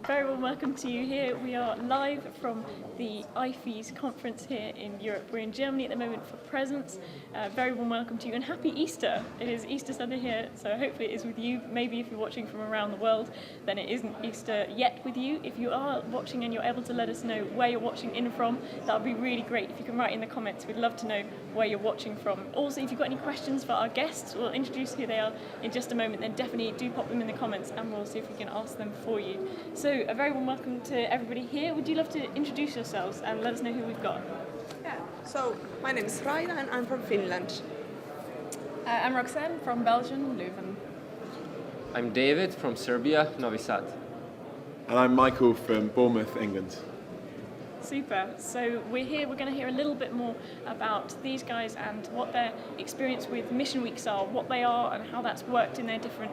very well welcome to you here. We are live from the IFES conference here in Europe. We're in Germany at the moment for presents. Very warm welcome to you and happy Easter. It is Easter Sunday here, so hopefully it is with you. Maybe if you're watching from around the world, then it isn't Easter yet with you. If you are watching and you're able to let us know where you're watching in from, that would be really great. If you can write in the comments, we'd love to know where you're watching from. Also, if you've got any questions for our guests, we'll introduce who they are in just a moment, then definitely do pop them in the comments and we'll see if we can ask them for you. So a very warm welcome to everybody here. Would you love to introduce yourselves and let us know who we've got? Yeah, so my name is Raita and I'm from Finland. I'm Roxanne from Belgium, Leuven. I'm David from Serbia, Novi Sad. And I'm Michael from Bournemouth, England. Super. So we're here, we're going to hear a little bit more about these guys and what their experience with Mission Weeks are, what they are and how that's worked in their different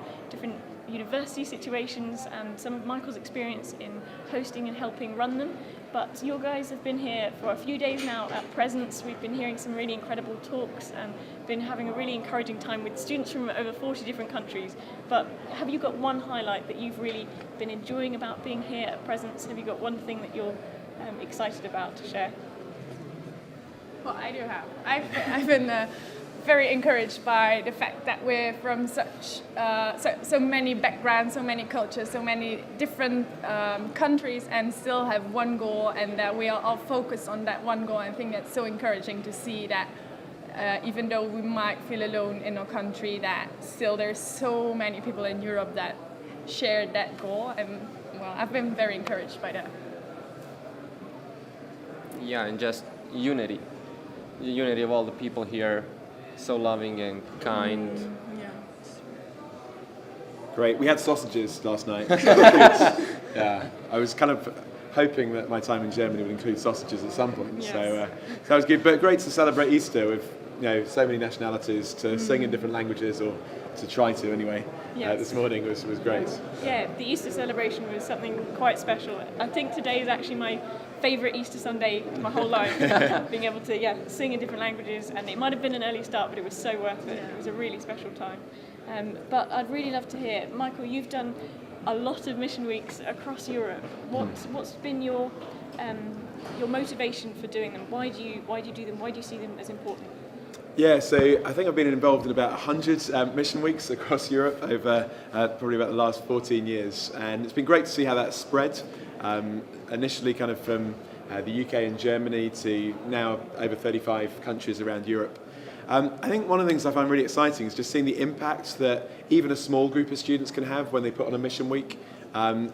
university situations and some of Michael's experience in hosting and helping run them. But your guys have been here for a few days now at Presence. We've been hearing some really incredible talks and been having a really encouraging time with students from over 40 different countries. But have you got one highlight that you've really been enjoying about being here at Presence? Have you got one thing that you're excited about to share? Well, I do have. I've been very encouraged by the fact that we're from such so many backgrounds, so many cultures, so many different countries, and still have one goal, and that we are all focused on that one goal. I think that's so encouraging to see that even though we might feel alone in our country, that still there's so many people in Europe that share that goal, and well, I've been very encouraged by that. Yeah, and just unity. The unity of all the people here, so loving and kind. Yeah. Great. We had sausages last night. Yeah, I was kind of hoping that my time in Germany would include sausages at some point. Yes. So that was good. But great to celebrate Easter with so many nationalities, to sing in different languages, or to try to anyway. Yes. This morning was great. Yeah, the Easter celebration was something quite special. I think today is actually my favourite Easter Sunday of my whole life. Being able to sing in different languages, and it might have been an early start, but it was so worth it. It was a really special time. But I'd really love to hear, Michael, you've done a lot of mission weeks across Europe. What's been your motivation for doing them? Why do you do them? Why do you see them as important? Yeah, so I think I've been involved in about 100 mission weeks across Europe over probably about the last 14 years, and it's been great to see how that's spread. Initially kind of from the UK and Germany to now over 35 countries around Europe. I think one of the things I find really exciting is just seeing the impact that even a small group of students can have when they put on a mission week.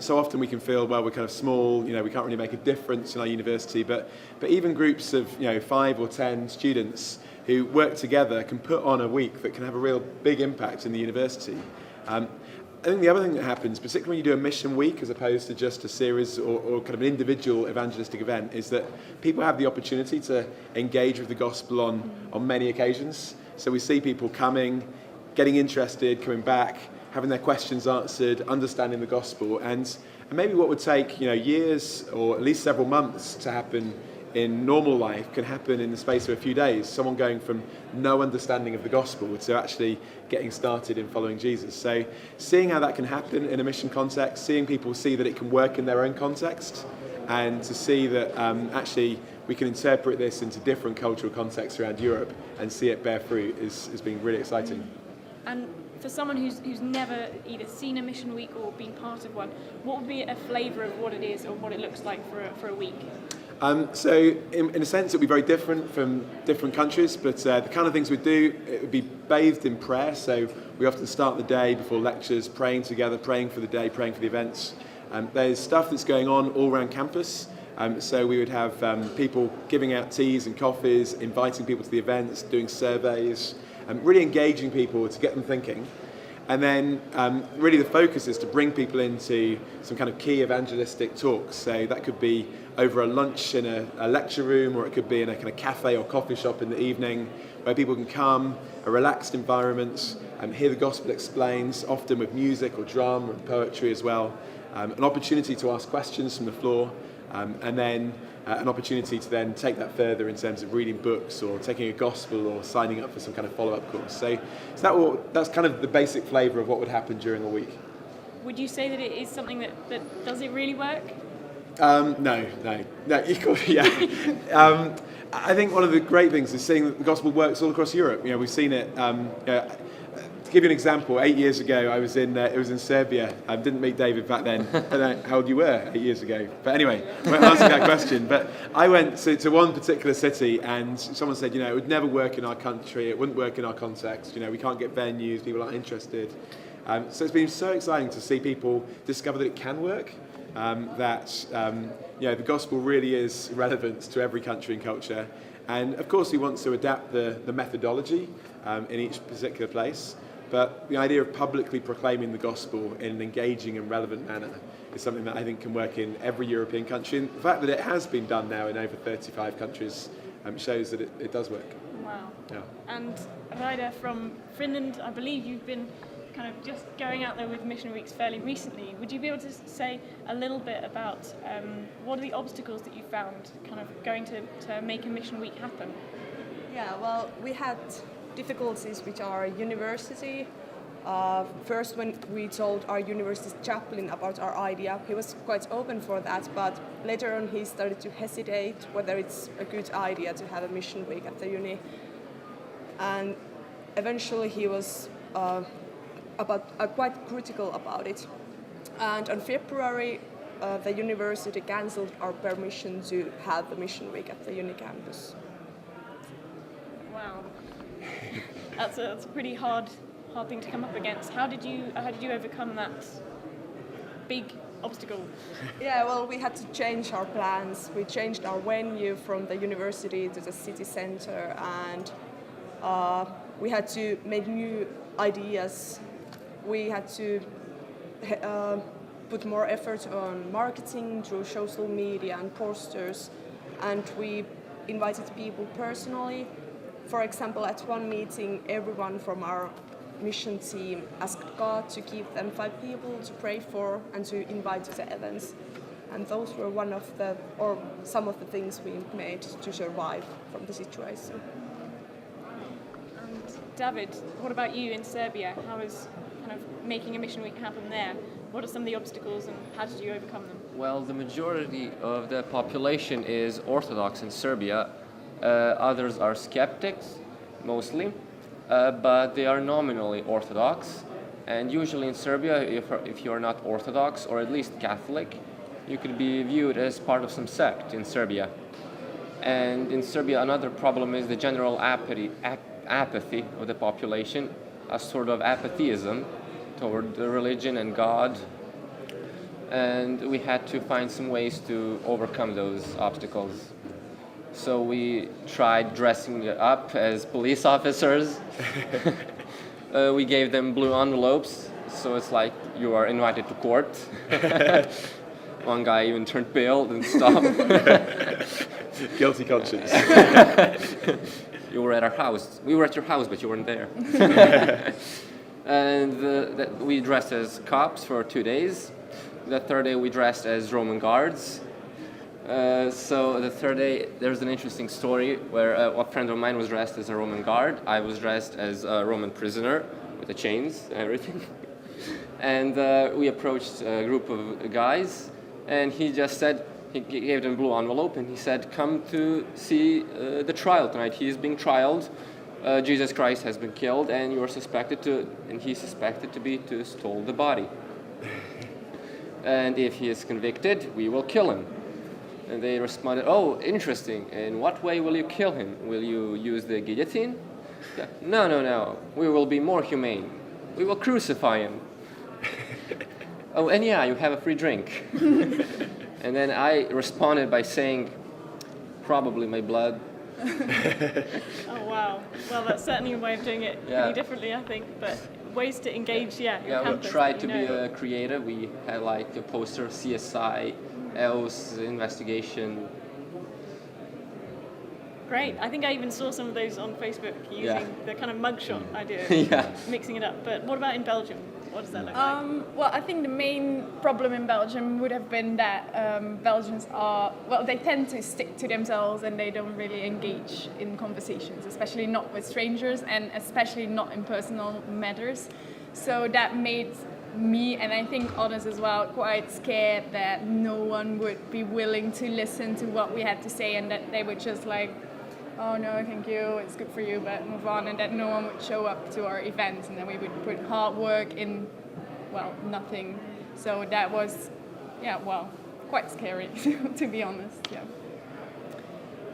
So often we can feel, well, we're kind of small, we can't really make a difference in our university, but even groups of 5 or 10 students who work together can put on a week that can have a real big impact in the university. I think the other thing that happens, particularly when you do a mission week as opposed to just a series or kind of an individual evangelistic event, is that people have the opportunity to engage with the gospel on many occasions. So we see people coming, getting interested, coming back, having their questions answered, understanding the gospel, and maybe what would take years or at least several months to happen in normal life can happen in the space of a few days. Someone going from no understanding of the gospel to actually getting started in following Jesus. So seeing how that can happen in a mission context, seeing people see that it can work in their own context, and to see that actually we can interpret this into different cultural contexts around Europe and see it bear fruit has been really exciting. And for someone who's never either seen a mission week or been part of one, what would be a flavour of what it is or what it looks like for a week? So in a sense, it would be very different from different countries, but the kind of things we do, it would be bathed in prayer. So we often start the day before lectures, praying together, praying for the day, praying for the events. There's stuff that's going on all around campus. So we would have people giving out teas and coffees, inviting people to the events, doing surveys, really engaging people to get them thinking. And then really the focus is to bring people into some kind of key evangelistic talks. So that could be over a lunch in a lecture room, or it could be in a kind of cafe or coffee shop in the evening, where people can come, a relaxed environment, hear the gospel explained, often with music or drama and poetry as well. An opportunity to ask questions from the floor, and then an opportunity to then take that further in terms of reading books or taking a gospel or signing up for some kind of follow-up course. So that's kind of the basic flavour of what would happen during a week. would you say that it is something that does it really work? No, yeah. I think one of the great things is seeing that the gospel works all across Europe. We've seen it. To give you an example, 8 years ago, I was in it was in Serbia. I didn't meet David back then. I don't know how old you were 8 years ago. But anyway, I won't answer that question. But I went to one particular city, and someone said, it would never work in our country. It wouldn't work in our context. We can't get venues. People aren't interested. So it's been so exciting to see people discover that it can work. The gospel really is relevant to every country and culture. And of course, we want to adapt the methodology in each particular place. But the idea of publicly proclaiming the gospel in an engaging and relevant manner is something that I think can work in every European country. And the fact that it has been done now in over 35 countries shows that it does work. Wow. Yeah. And Raita from Finland, I believe you've been kind of just going out there with Mission Weeks fairly recently. Would you be able to say a little bit about what are the obstacles that you found kind of going to make a Mission Week happen? Yeah, well, we had difficulties with our university. First, when we told our university chaplain about our idea, he was quite open for that, but later on he started to hesitate whether it's a good idea to have a mission week at the uni. And eventually he was quite critical about it. And on February, the university cancelled our permission to have the mission week at the uni campus. Wow. That's a pretty hard thing to come up against. How did you overcome that big obstacle? Yeah, well, we had to change our plans. We changed our venue from the university to the city center, and we had to make new ideas. We had to put more effort on marketing through social media and posters, and we invited people personally. For example, at one meeting, everyone from our mission team asked God to give them 5 people to pray for and to invite to the events. And those were some of the things we made to survive from the situation. And David, what about you in Serbia? How is kind of making a mission week happen there? What are some of the obstacles and how did you overcome them? Well, the majority of the population is Orthodox in Serbia. Others are skeptics, mostly, but they are nominally Orthodox. And usually in Serbia, if you are not Orthodox or at least Catholic, you could be viewed as part of some sect in Serbia. And in Serbia, another problem is the general apathy of the population, a sort of apatheism toward the religion and God. And we had to find some ways to overcome those obstacles. So we tried dressing up as police officers. We gave them blue envelopes, so it's like you are invited to court. One guy even turned pale and stopped. Guilty conscience. You were at our house. We were at your house, but you weren't there. And we dressed as cops for 2 days. The third day we dressed as Roman guards. So the third day, there's an interesting story where a friend of mine was dressed as a Roman guard. I was dressed as a Roman prisoner with the chains and everything. And we approached a group of guys, and he just said, he gave them a blue envelope, and he said, come to see the trial tonight. He is being trialed. Jesus Christ has been killed, and he's suspected to be to stole the body. And if he is convicted, we will kill him. And they responded, oh, interesting. In what way will you kill him? Will you use the guillotine? Yeah. No. We will be more humane. We will crucify him. Oh, and yeah, you have a free drink. And then I responded by saying, probably my blood. Oh, wow. Well, that's certainly a way of doing it pretty differently, I think. But ways to engage, your campus. We tried to be creative. We had like a poster, CSI, EOS investigation. Great. I think I even saw some of those on Facebook using the kind of mugshot idea, mixing it up. But what about in Belgium? What does that look like? Well, I think the main problem in Belgium would have been that Belgians they tend to stick to themselves and they don't really engage in conversations, especially not with strangers and especially not in personal matters. So that made me, and I think others as well, quite scared that no one would be willing to listen to what we had to say, and that they would just like, oh no, thank you, it's good for you, but move on, and that no one would show up to our events, and then we would put hard work in, well, nothing. So that was, quite scary, to be honest, yeah.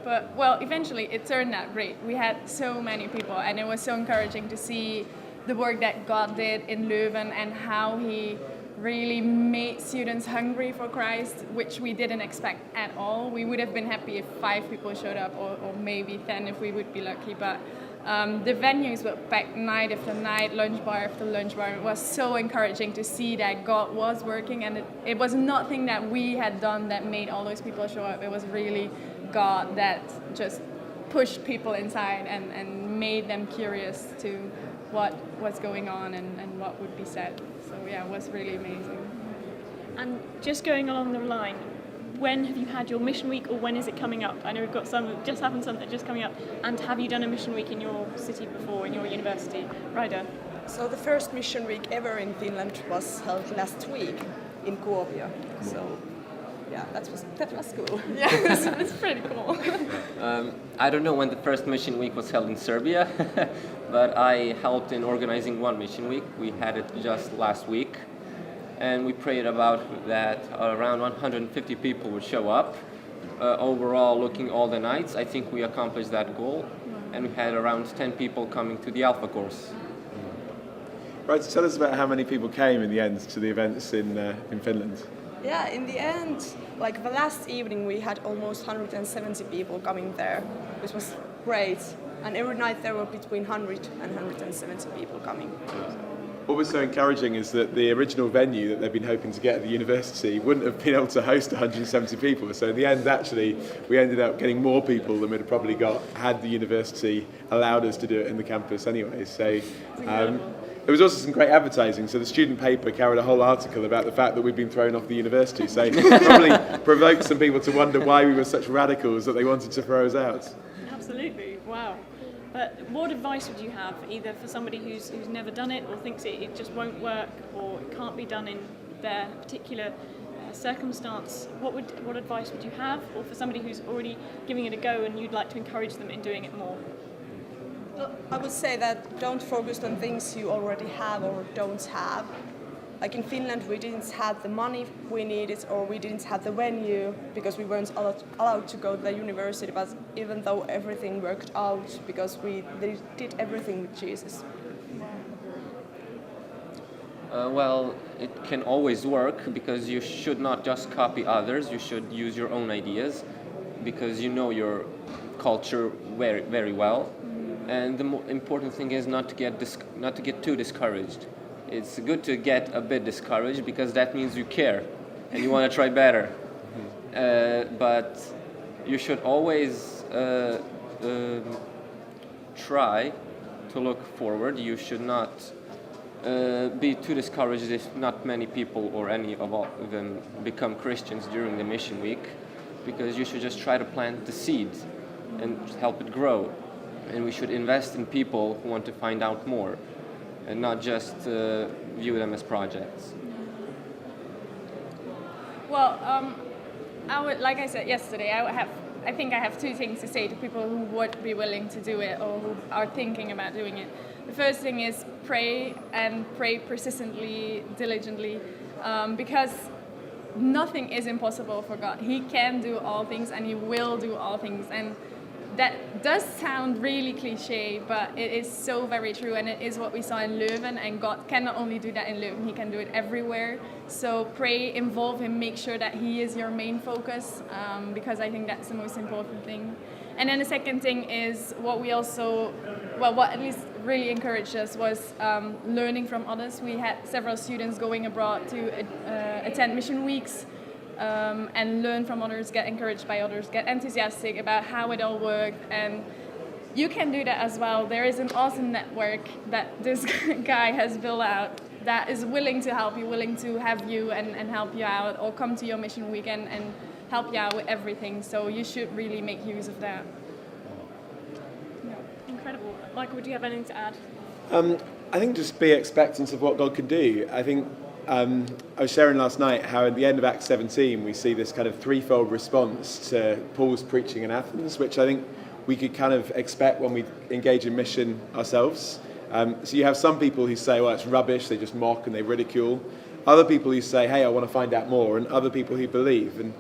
But, well, eventually it turned out great. We had so many people, and it was so encouraging to see the work that God did in Leuven and how He really made students hungry for Christ, which we didn't expect at all. We would have been happy if 5 people showed up, or maybe 10 if we would be lucky, but the venues were packed night after night, lunch bar after lunch bar. It was so encouraging to see that God was working, and it was nothing that we had done that made all those people show up. It was really God that just pushed people inside and made them curious to what was going on and what would be said. So yeah, it was really amazing. And just going along the line, when have you had your mission week, or when is it coming up? I know we've got some that just happened, some that are just coming up. And have you done a mission week in your city before, in your university? Raita? So the first mission week ever in Finland was held last week in Kuopio. So yeah, that was cool. Yeah, it's pretty cool. I don't know when the first mission week was held in Serbia, but I helped in organizing one mission week. We had it just last week, and we prayed about that around 150 people would show up. Overall, looking all the nights, I think we accomplished that goal, and we had around 10 people coming to the Alpha course. Right, so tell us about how many people came in the end to the events in Finland. Yeah, in the end, like the last evening, we had almost 170 people coming there, which was great. And every night there were between 100 and 170 people coming. What was so encouraging is that the original venue that they've been hoping to get at the university wouldn't have been able to host 170 people. So in the end, actually, we ended up getting more people than we'd have probably got had the university allowed us to do it in the campus anyway. So there was also some great advertising. So the student paper carried a whole article about the fact that we'd been thrown off the university. So probably provoked some people to wonder why we were such radicals that they wanted to throw us out. Absolutely, wow. But what advice would you have, either for somebody who's never done it, or thinks it just won't work, or it can't be done in their particular circumstance? What advice would you have, or for somebody who's already giving it a go and you'd like to encourage them in doing it more? Well, I would say that don't focus on things you already have or don't have. Like in Finland, we didn't have the money we needed, or we didn't have the venue because we weren't allowed to go to the university, but even though everything worked out because we did everything with Jesus. Well, it can always work, because you should not just copy others, you should use your own ideas, because you know your culture very, very well. And the important thing is not to get too discouraged. It's good to get a bit discouraged, because that means you care and you want to try better. But you should always try to look forward. You should not be too discouraged if not many people or any of them become Christians during the mission week, because you should just try to plant the seed and help it grow. And we should invest in people who want to find out more, and not just view them as projects. Well, I would, like I said yesterday, I think I have 2 things to say to people who would be willing to do it or who are thinking about doing it. The first thing is pray, and pray persistently, diligently, because nothing is impossible for God. He can do all things, and He will do all things. And that does sound really cliche, but it is so very true, and it is what we saw in Leuven, and God can not only do that in Leuven, He can do it everywhere. So pray, involve Him, make sure that He is your main focus, because I think that's the most important thing. And then the second thing is what at least really encouraged us was learning from others. We had several students going abroad to attend mission weeks, and learn from others, get encouraged by others, get enthusiastic about how it all worked. And you can do that as well. There is an awesome network that this guy has built out that is willing to help you, willing to have you and help you out, or come to your mission weekend and help you out with everything. So you should really make use of that. Incredible. Michael, would you have anything to add? I think just be expectant of what God can do. I think I was sharing last night how at the end of Acts 17 we see this kind of threefold response to Paul's preaching in Athens, which I think we could kind of expect when we engage in mission ourselves. So you have some people who say, well, it's rubbish, they just mock and they ridicule. Other people who say, hey, I want to find out more, and other people who believe. And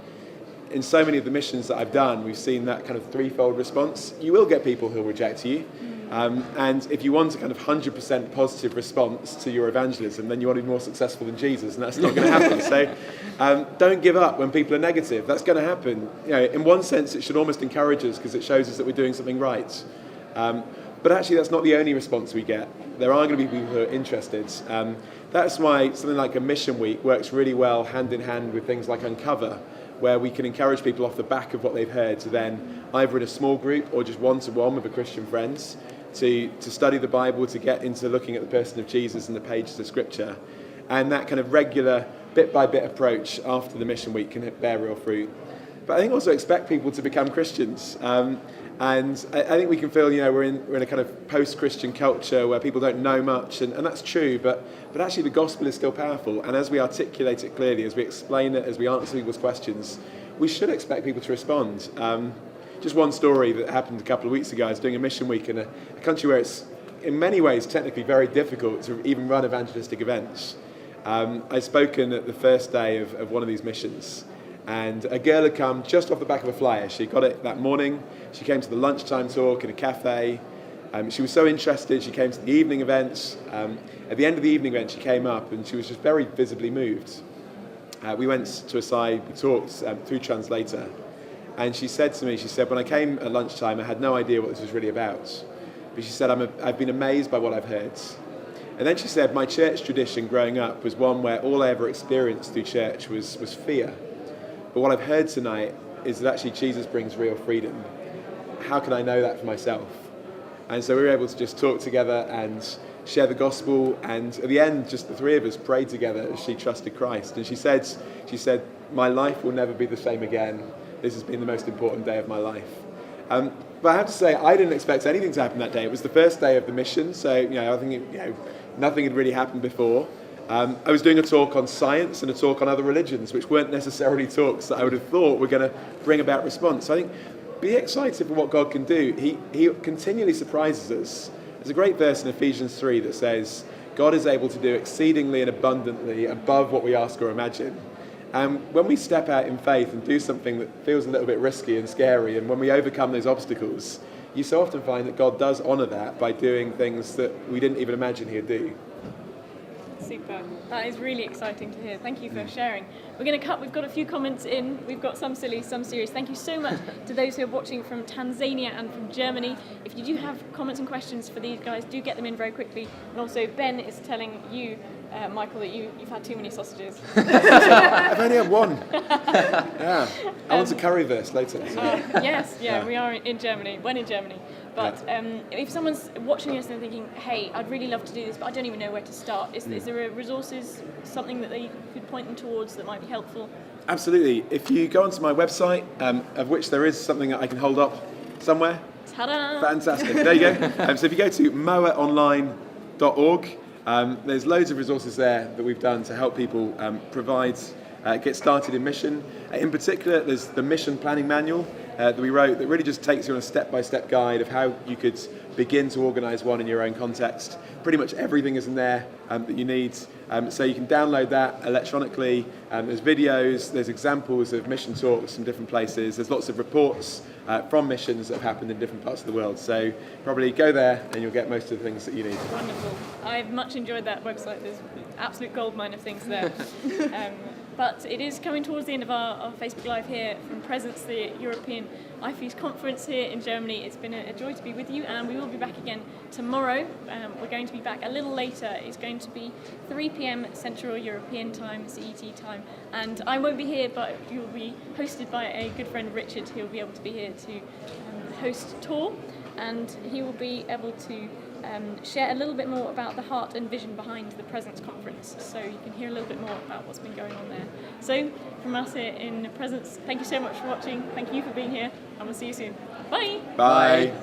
in so many of the missions that I've done, we've seen that kind of threefold response. You will get people who'll reject you. And if you want a kind of 100% positive response to your evangelism, then you want to be more successful than Jesus, and that's not going to happen. So don't give up when people are negative. That's going to happen. You know, in one sense, it should almost encourage us because it shows us that we're doing something right. But actually, that's not the only response we get. There are going to be people who are interested. That's why something like a mission week works really well hand in hand with things like Uncover, where we can encourage people off the back of what they've heard to then, either in a small group or just one-to-one with a Christian friends, to study the Bible, to get into looking at the person of Jesus and the pages of Scripture. And that kind of regular, bit-by-bit approach after the mission week can bear real fruit. But I think also expect people to become Christians. And I think we can feel, you know, we're in a kind of post-Christian culture where people don't know much, and that's true, but actually the gospel is still powerful, and as we articulate it clearly, as we explain it, as we answer people's questions, we should expect people to respond. Just one story that happened a couple of weeks ago. I was doing a mission week in a country where it's in many ways technically very difficult to even run evangelistic events. I'd spoken at the first day of one of these missions, and a girl had come just off the back of a flyer. She got it that morning. She came to the lunchtime talk in a cafe. She was so interested. She came to the evening events. At the end of the evening event, she came up and she was just very visibly moved. We went to a side, we talked through translator. And she said to me, she said, when I came at lunchtime, I had no idea what this was really about. But she said, I've been amazed by what I've heard. And then she said, my church tradition growing up was one where all I ever experienced through church was fear. But what I've heard tonight is that actually Jesus brings real freedom. How can I know that for myself? And so we were able to just talk together and share the gospel, and at the end, just the three of us prayed together as she trusted Christ. And she said, my life will never be the same again. This has been the most important day of my life. But I have to say, I didn't expect anything to happen that day. It was the first day of the mission, so I think nothing had really happened before. I was doing a talk on science and a talk on other religions, which weren't necessarily talks that I would have thought were going to bring about response. So I think be excited for what God can do. He continually surprises us. There's a great verse in Ephesians 3 that says, God is able to do exceedingly and abundantly above what we ask or imagine. And when we step out in faith and do something that feels a little bit risky and scary, and when we overcome those obstacles, you so often find that God does honour that by doing things that we didn't even imagine he'd do. Super. That is really exciting to hear. Thank you for sharing. We're going to cut. We've got a few comments in. We've got some silly, some serious. Thank you so much to those who are watching from Tanzania and from Germany. If you do have comments and questions for these guys, do get them in very quickly. And also, Ben is telling you, Michael, that you've had too many sausages. I've only had one. Yeah. I want a curry verse later. So. Yes, we are in Germany. When in Germany. But if someone's watching this and they're thinking, hey, I'd really love to do this, but I don't even know where to start, is there a resources, something that they could point them towards that might be helpful? Absolutely. If you go onto my website, of which there is something that I can hold up somewhere. Ta-da! Fantastic. There you go. So if you go to moaonline.org, there's loads of resources there that we've done to help people get started in mission. In particular, there's the mission planning manual that we wrote that really just takes you on a step-by-step guide of how you could begin to organise one in your own context. Pretty much everything is in there that you need. So you can download that electronically. There's videos, there's examples of mission talks from different places. There's lots of reports from missions that have happened in different parts of the world. So probably go there and you'll get most of the things that you need. Wonderful. I've much enjoyed that website. There's absolute goldmine of things there. But it is coming towards the end of our Facebook Live here from Presence, the European IFES conference here in Germany. It's been a joy to be with you, and we will be back again tomorrow. We're going to be back a little later. It's going to be 3 p.m. Central European time, CET time. And I won't be here, but you'll be hosted by a good friend, Richard, who will be able to be here to host Tor. And he will be able to share a little bit more about the heart and vision behind the Presence Conference, so you can hear a little bit more about what's been going on there. So, from us here in Presence, thank you so much for watching, thank you for being here, and we'll see you soon. Bye! Bye!